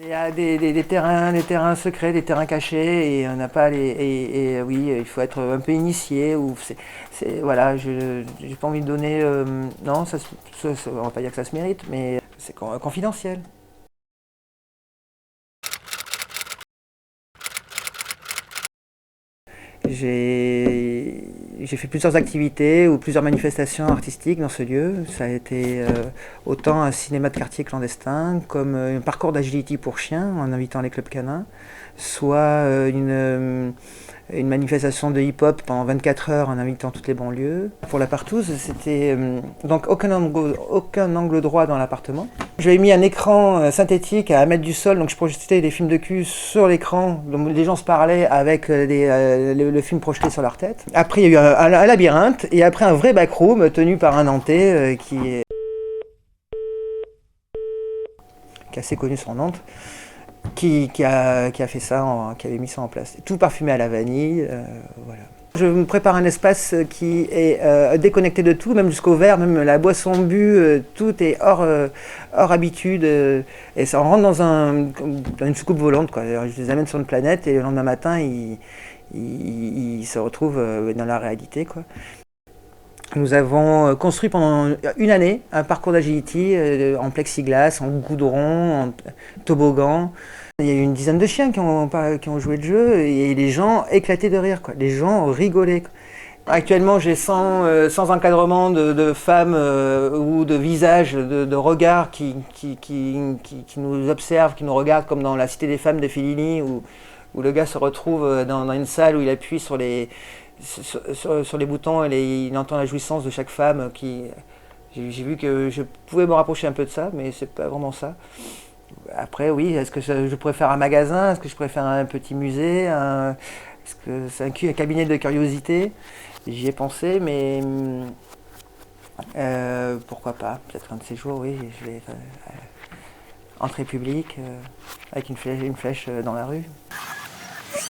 Il y a des terrains secrets, des terrains cachés, et on n'a pas oui, il faut être un peu initié. Voilà, j'ai pas envie de donner. Non, on va pas dire que ça se mérite, mais c'est confidentiel. J'ai j'ai fait plusieurs activités ou plusieurs manifestations artistiques dans ce lieu. Ça a été autant un cinéma de quartier clandestin, comme un parcours d'agility pour chiens en invitant les clubs canins, soit une manifestation de hip-hop pendant 24 heures en invitant toutes les banlieues. Pour la partouze, c'était donc aucun angle droit dans l'appartement. J'avais mis un écran synthétique à 1 mètre du sol, donc je projetais des films de cul sur l'écran. Donc les gens se parlaient avec le film projeté sur leur tête. Après, il y a eu un labyrinthe, et après un vrai backroom tenu par un Nantais qui est assez connu sur Nantes, qui a fait ça, qui avait mis ça en place. Tout parfumé à la vanille, voilà. Je me prépare un espace qui est déconnecté de tout, même jusqu'au verre, même la boisson bue, tout est hors habitude, et ça rentre dans une soucoupe volante, quoi. Alors, je les amène sur une planète, et le lendemain matin, ils se retrouvent dans la réalité, quoi. Nous avons construit pendant une année un parcours d'agility en plexiglas, en goudron, en toboggan. Il y a eu une dizaine de chiens qui ont joué le jeu, et les gens éclataient de rire, quoi. Les gens rigolaient, quoi. Actuellement, j'ai 100 encadrements de femmes ou de visages, de regards qui nous observent, qui nous regardent, comme dans La Cité des femmes de Fellini, où le gars se retrouve dans une salle où il appuie sur les boutons, et il entend la jouissance de chaque femme. J'ai vu que je pouvais me rapprocher un peu de ça, mais c'est pas vraiment ça. Après, oui, est-ce que je pourrais faire un magasin? Est-ce que je pourrais faire un petit musée? Est-ce que c'est un cabinet de curiosité? J'y ai pensé, mais pourquoi pas? Peut-être un de ces jours, oui, je vais entrée publique avec une flèche dans la rue.